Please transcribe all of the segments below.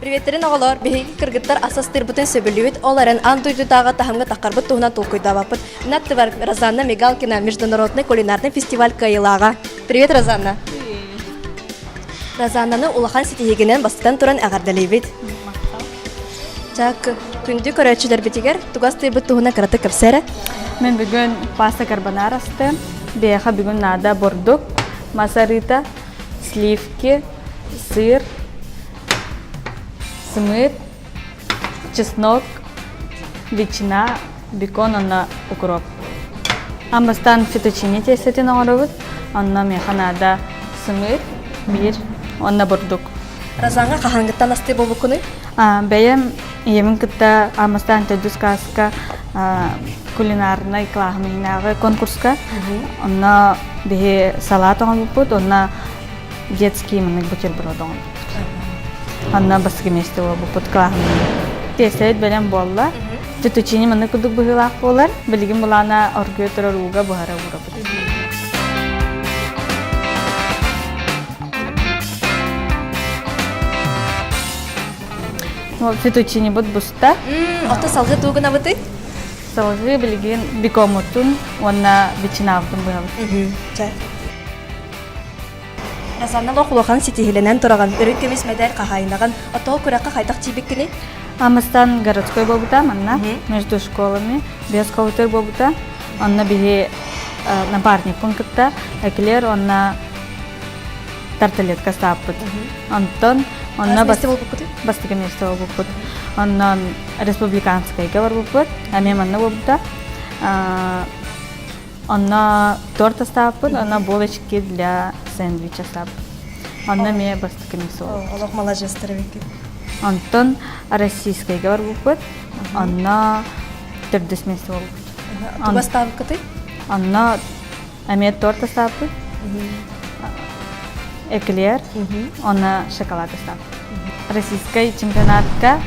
Приветтерин оголор, беги кыргыттар асастыр бутын сөбүлүбүт, оларын андуйду дагы тахымга такарбыт тугуна толкуйда бапыт. Натты бар Розанна Мигалкина международный кулинарный фестиваль кайылага. Привет, Розанна. Розаннаны улахан ситигенен бастан туран агардалыбыт. Чак күндү көрөчүлөр битигер, тугасты бут тугуна караты кепсере. Мен бүгүн паста карбонара астым. Беха бүгүн нада бордук, масарита, сливки, сыр, смыр, чеснок, ветчина, бекон, анна укроп. Амбастан фетучини тесетин оңоробут, анна меха нада смыр, бир, анна бордук. Розанга кахангыттан асты болбукуны? Бәйем емін кітті амастан төдіс каска кулинарный клахминағы конкурска. Онна бе салат оған бұппыд, онна детский мұнық бутерброд оған. Онна басығы месті бұппыд клахмин. Тесет бәлем болла. Түтучини мұнық күдік бұғылақ болар. Білігін бұлана оргы тұрар уға бұхара ұра бұд. Фетучини бут буста. Ото салгы тугуна быты? Салгы билген бикомутун, онна ветчинавтун быгал. Розанна лохулахан ситихиленен тураган өрүк кемес медаль кахайнаган ото куракка кайтак чибиккини? Амастан городской бобута, манна между школами, без каутер бобута, онна биге напарник пунктта, эклер онна тарталетка стаппыт. Антон онна бастыга месте болбуппут. Оннан республиканскайга бар болбуппут. Аме манна болбута. Онна торта стаппыт, онна булочки для сэндвича стаппыт. Онна ме бастыга месте болбуппут. Олох молодежьтер веки. Антон российскайга бар болбуппут. Онна төрдүс месте болбуппут. Туга стапкыты? Онна аме торта стаппыт. Эклер, она шоколад стал. Российский чемпионатка,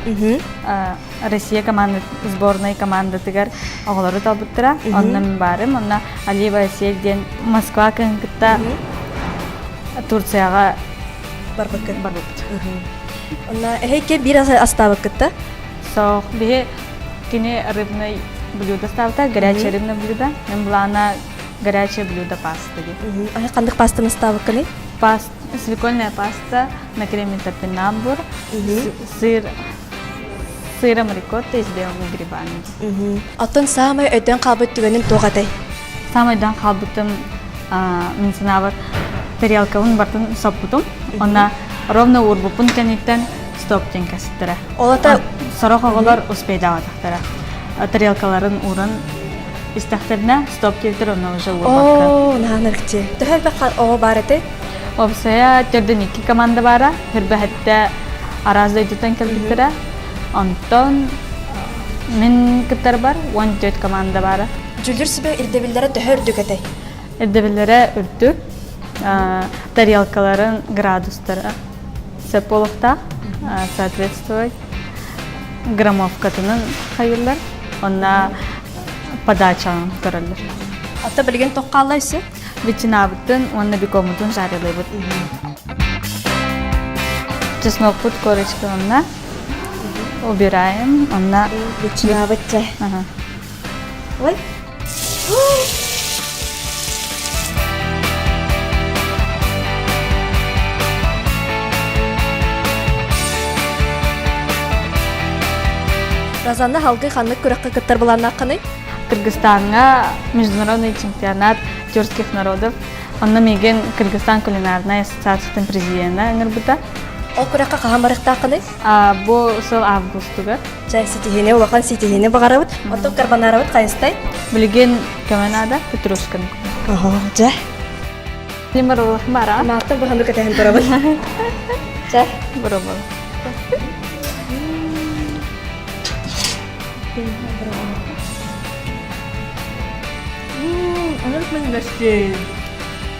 Россия команда, сборная команда тигар, оголору талбуттара, онна мен барым, онна Алиева Селден, Москва кынгытта, Турцияга барбыккын. Онна эхейке бир астабыккытта? Соқ, бе кине рыбный блюдо ставта, горячее рыбное блюдо, мен булана горячее блюдо паста. Кандык пастаны ставыккыны? Свекольная паста на креме топинамбур, сыром рикотта и с белыми грибами. Атын самый өйден калбыт түгенин тогатай? Самый өйден калбытым мен сынавыр тарелкавын бартын соппутум. Она ровно урбупун кенеттен стоптен касыттыра. Олата сорок оголор успейдава тахтара. Тарелкаларын урын истахтарына стоп келтір, оны уже урбакка. О, наныркче. Төхөр бәк ого барыты? Обсая төрдөн 2 команда бара, хөрбө хәтта аразда өтөтөн келдиктера. Антон мен кыттар бар, 14 команда бара. Жүлдүр сибе ирдебиллere төхөр дүкәтәй. Ирдебиллere үрдүк, тарелкаларын градустары сеполукта соответствовать граммовкатынын хайырлар, онна подачаны көрөлөр. Ата билген токкаллайсы? Ветчинабыттын, онна бикомутун жарылыбыт. Чеснок пут корочка онна. Убираем, онна ветчинабытча. Ой. Розанна халгы ханнык күрәккә кыттар буларны акыны? Кыргызстанга международный чемпионат тюркских народов. Онна меген Кыргызстан кулинарная ассоциациясының президенті аңырбыта. Ол күрәккә кахан барықта акыны? Бу сыл августуга. Жай ситихине, улахан ситихине бағарабыт. Отын карбонарабыт қайыстай? Білген көменада петрушканы. Ого, жай. Лимар олақ бара? Мақтың бұханды көтәхін тұрабыт. Жай. Бұры бол.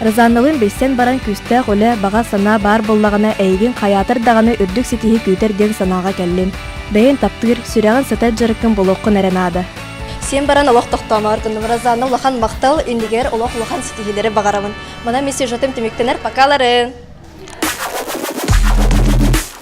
Розанналын бейсен баран күстә голе бага сана бар боллагына әйген каятыр даганы үрдүк ситихи күтер ден санага келлим. Бейин таптыр сүрәгән сатат жарыккын болокко нәренада. Сен баран олох тохтамар кындым Розанна улахан мактал индигер олох улахан ситихилери багарабын. Мына месседж жатым темектенер покаларын.